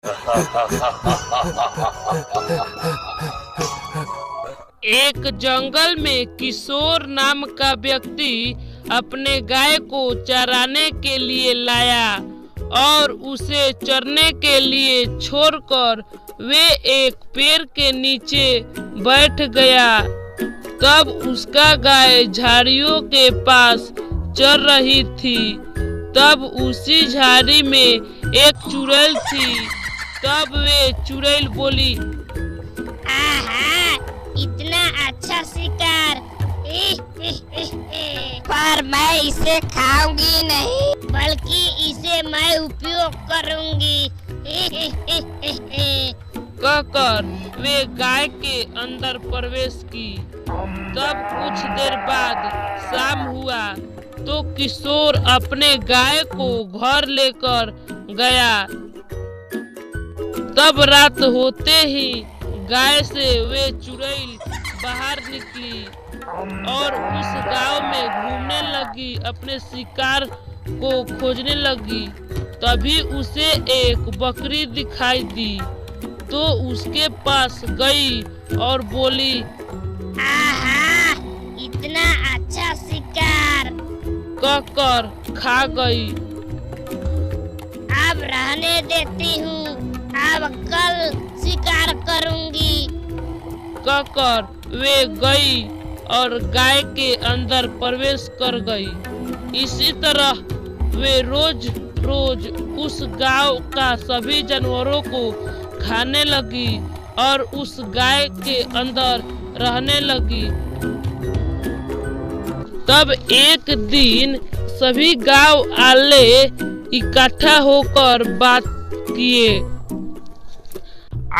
एक जंगल में किशोर नाम का व्यक्ति अपने गाय को चराने के लिए लाया और उसे चरने के लिए छोड़कर वे एक पेड़ के नीचे बैठ गया। तब उसका गाय झाड़ियों के पास चर रही थी। तब उसी झाड़ी में एक चुड़ैल थी। तब वे चुड़ैल बोली, आहा, इतना अच्छा शिकार, पर मैं इसे खाऊंगी नहीं, बल्कि इसे मैं उपयोग करूंगी। कहकर वे गाय के अंदर प्रवेश की। तब कुछ देर बाद शाम हुआ तो किशोर अपने गाय को घर लेकर गया। तब रात होते ही गाय से वे चुड़ैल बाहर निकली और उस गांव में घूमने लगी, अपने शिकार को खोजने लगी। तभी उसे एक बकरी दिखाई दी तो उसके पास गई और बोली, आहा, इतना अच्छा शिकार, कहकर खा गई। अब रहने देती हूँ, अब कल शिकार करूंगी। कहकर वे गई और गाय के अंदर प्रवेश कर गई। इसी तरह वे रोज रोज उस गांव का सभी जानवरों को खाने लगी और उस गाय के अंदर रहने लगी। तब एक दिन सभी गांव वाले इकट्ठा होकर बात किए।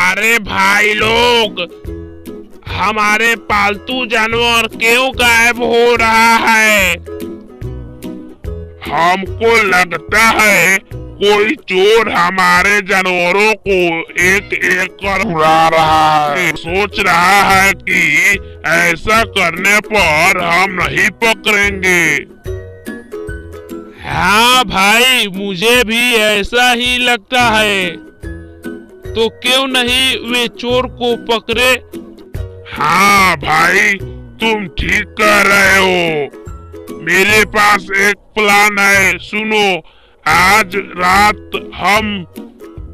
अरे भाई लोग, हमारे पालतू जानवर क्यों गायब हो रहा है? हमको लगता है कोई चोर हमारे जानवरों को एक एक कर उड़ा रहा है। सोच रहा है कि ऐसा करने पर हम नहीं पकड़ेंगे। हाँ भाई, मुझे भी ऐसा ही लगता है। तो क्यों नहीं वे चोर को पकड़े? हाँ भाई, तुम ठीक कह रहे हो। मेरे पास एक प्लान है, सुनो। आज रात हम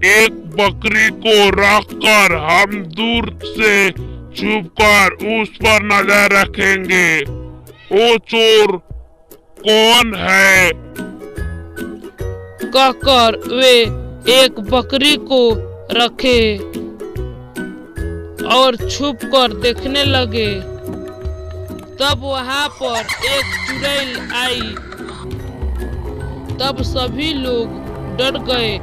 एक बकरी को रखकर हम दूर से छुपकर उस पर नजर रखेंगे। वो चोर कौन है? कहकर वे एक बकरी को रखे और छुपकर देखने लगे। तब वहां पर एक चुड़ैल आई। तब सभी लोग डर गए।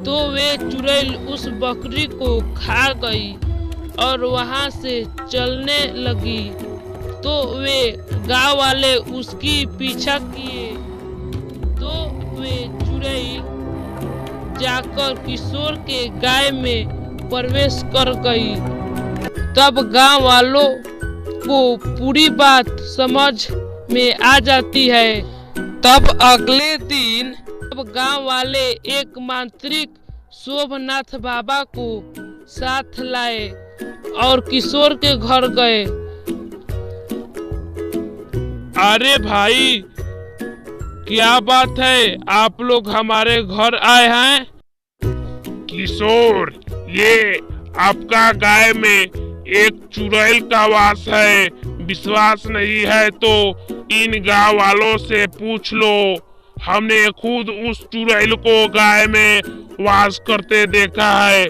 तो वे चुड़ैल उस बकरी को खा गई और वहां से चलने लगी। तो वे गांव वाले उसकी पीछा किए। तो वे चुड़ैल जाकर किशोर के गाय में प्रवेश कर गई। तब गांव वालों को पूरी बात समझ में आ जाती है। तब अगले दिन गांव वाले एक मांत्रिक शोभनाथ बाबा को साथ लाए और किशोर के घर गए। अरे भाई, क्या बात है, आप लोग हमारे घर आए हैं? किशोर, ये आपका गाय में एक चुड़ैल का वास है। विश्वास नहीं है तो इन गांव वालों से पूछ लो। हमने खुद उस चुड़ैल को गाय में वास करते देखा है।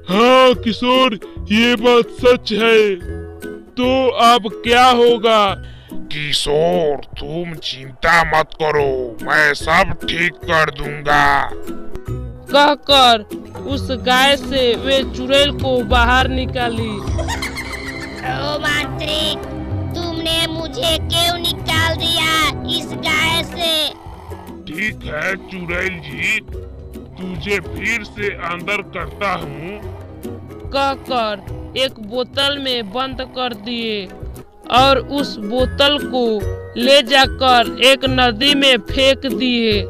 हाँ किशोर, ये बात सच है। तो अब क्या होगा? किशोर, तुम चिंता मत करो, मैं सब ठीक कर दूंगा। कहकर उस गाय से वे चुड़ैल को बाहर निकाली। ओ मांत्रिक, तुमने मुझे क्यों निकाल दिया इस गाय से? ठीक है चुड़ैल जी, तुझे फिर से अंदर करता हूँ। कहकर एक बोतल में बंद कर दिए और उस बोतल को ले जाकर एक नदी में फेंक दिए।